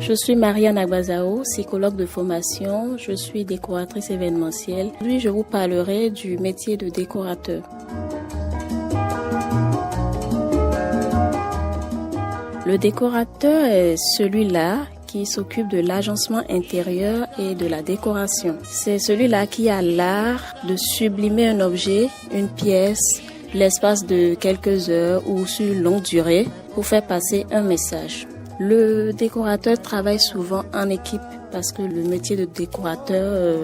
Je suis Marianne Agbazao, psychologue de formation. Je suis décoratrice événementielle. Aujourd'hui, je vous parlerai du métier de décorateur. Le décorateur est celui-là qui s'occupe de l'agencement intérieur et de la décoration. C'est celui-là qui a l'art de sublimer un objet, une pièce, l'espace de quelques heures ou sur une longue durée pour faire passer un message. Le décorateur travaille souvent en équipe parce que le métier de décorateur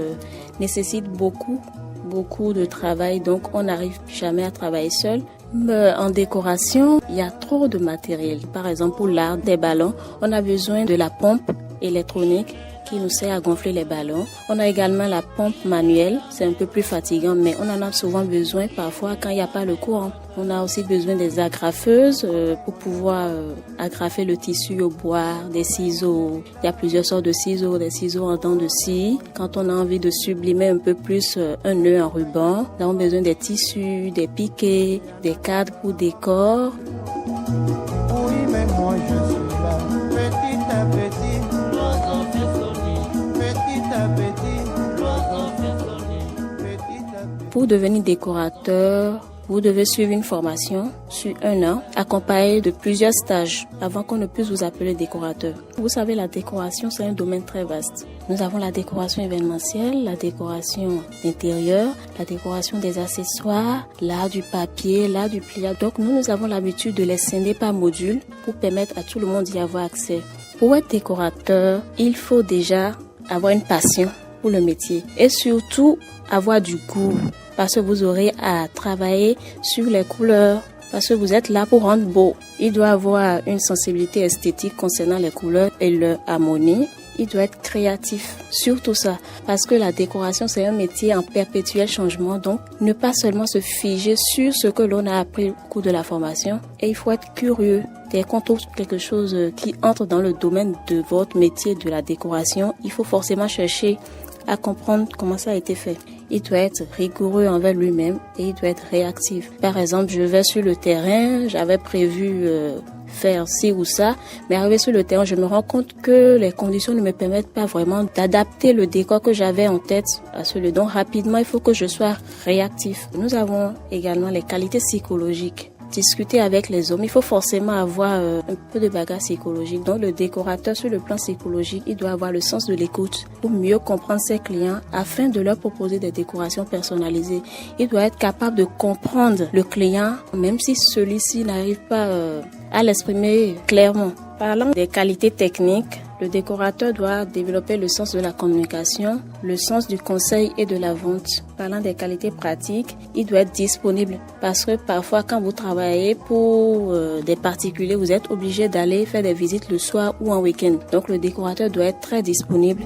nécessite beaucoup de travail, donc on n'arrive jamais à travailler seul. Mais en décoration, il y a trop de matériel. Par exemple, pour l'art des ballons, on a besoin de la pompe électronique qui nous sert à gonfler les ballons. On a également la pompe manuelle, c'est un peu plus fatigant, mais on en a souvent besoin parfois quand il n'y a pas le courant. On a aussi besoin des agrafeuses pour pouvoir agrafer le tissu au bois, des ciseaux. Il y a plusieurs sortes de ciseaux, des ciseaux en dents de scie. Quand on a envie de sublimer un peu plus un nœud en ruban, nous avons besoin des tissus, des piquets, des cadres pour décor. Oui, mais moi je suis là, petit à petit. Pour devenir décorateur, vous devez suivre une formation sur 1 an, accompagnée de plusieurs stages avant qu'on ne puisse vous appeler décorateur. Vous savez, la décoration, c'est un domaine très vaste. Nous avons la décoration événementielle, la décoration intérieure, la décoration des accessoires, l'art du papier, l'art du pliage. Donc, nous avons l'habitude de les scinder par module pour permettre à tout le monde d'y avoir accès. Pour être décorateur, il faut déjà avoir une passion pour le métier et surtout avoir du goût parce que vous aurez à travailler sur les couleurs parce que vous êtes là pour rendre beau. Il doit avoir une sensibilité esthétique concernant les couleurs et leur harmonie. Il doit être créatif, surtout ça, parce que la décoration, c'est un métier en perpétuel changement. Donc, ne pas seulement se figer sur ce que l'on a appris au cours de la formation. Et il faut être curieux. Dès qu'on trouve quelque chose qui entre dans le domaine de votre métier de la décoration, il faut forcément chercher à comprendre comment ça a été fait. Il doit être rigoureux envers lui-même et il doit être réactif. Par exemple, je vais sur le terrain, j'avais prévu faire ci ou ça, mais arrivé sur le terrain, je me rends compte que les conditions ne me permettent pas vraiment d'adapter le décor que j'avais en tête à ce lieu. Donc rapidement, il faut que je sois réactif. Nous avons également les qualités psychologiques. Discuter avec les hommes, il faut forcément avoir un peu de bagage psychologique. Donc le décorateur sur le plan psychologique, il doit avoir le sens de l'écoute pour mieux comprendre ses clients afin de leur proposer des décorations personnalisées. Il doit être capable de comprendre le client même si celui-ci n'arrive pas à l'exprimer clairement. Parlant des qualités techniques, le décorateur doit développer le sens de la communication, le sens du conseil et de la vente. Parlant des qualités pratiques, il doit être disponible parce que parfois quand vous travaillez pour des particuliers, vous êtes obligé d'aller faire des visites le soir ou en week-end. Donc le décorateur doit être très disponible.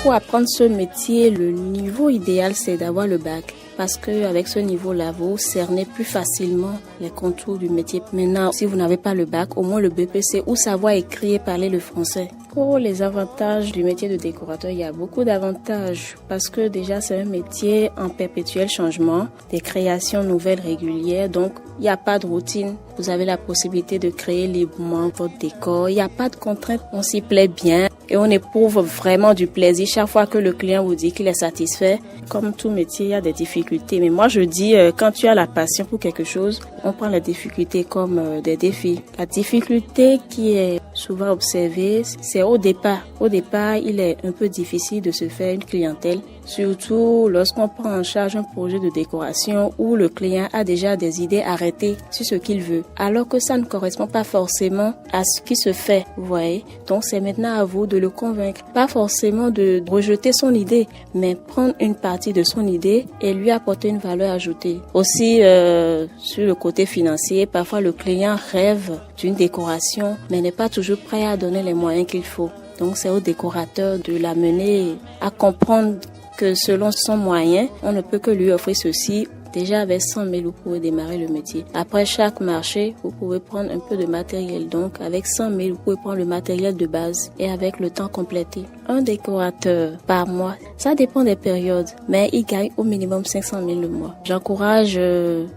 Pour apprendre ce métier, le niveau idéal, c'est d'avoir le bac. Parce qu'avec ce niveau-là, vous cernez plus facilement les contours du métier. Maintenant, si vous n'avez pas le bac, au moins le BPC ou savoir écrire et parler le français. Pour les avantages du métier de décorateur, il y a beaucoup d'avantages parce que déjà c'est un métier en perpétuel changement, des créations nouvelles régulières, donc il n'y a pas de routine. Vous avez la possibilité de créer librement votre décor, il n'y a pas de contraintes, on s'y plaît bien et on éprouve vraiment du plaisir chaque fois que le client vous dit qu'il est satisfait. Comme tout métier, il y a des difficultés, mais moi je dis quand tu as la passion pour quelque chose, on prend les difficultés comme des défis. La difficulté qui est souvent observée, c'est au départ. Au départ, il est un peu difficile de se faire une clientèle, surtout lorsqu'on prend en charge un projet de décoration où le client a déjà des idées arrêtées sur ce qu'il veut, alors que ça ne correspond pas forcément à ce qui se fait, vous voyez. Donc c'est maintenant à vous de le convaincre. Pas forcément de rejeter son idée, mais prendre une partie de son idée et lui apporter une valeur ajoutée. Aussi, sur le côté financier, parfois le client rêve d'une décoration, mais n'est pas toujours prêt à donner les moyens qu'il faut. Donc c'est au décorateur de l'amener à comprendre que selon son moyen, on ne peut que lui offrir ceci Déjà avec 100 000, vous pouvez démarrer le métier. Après chaque marché, vous pouvez prendre un peu de matériel. Donc avec 100 000, vous pouvez prendre le matériel de base et avec le temps complété. Un décorateur par mois, ça dépend des périodes, mais il gagne au minimum 500 000 le mois. J'encourage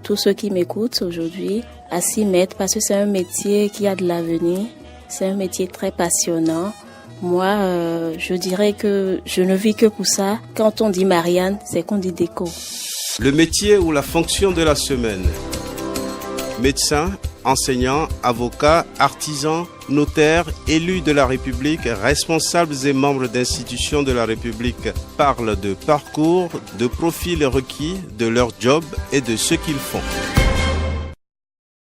tous ceux qui m'écoutent aujourd'hui à s'y mettre parce que c'est un métier qui a de l'avenir. C'est un métier très passionnant. Moi, je dirais que je ne vis que pour ça. Quand on dit Marianne, c'est qu'on dit déco. Le métier ou la fonction de la semaine. Médecin, enseignants, avocats, artisans, notaires, élus de la République, responsables et membres d'institutions de la République parlent de parcours, de profils requis, de leur job et de ce qu'ils font.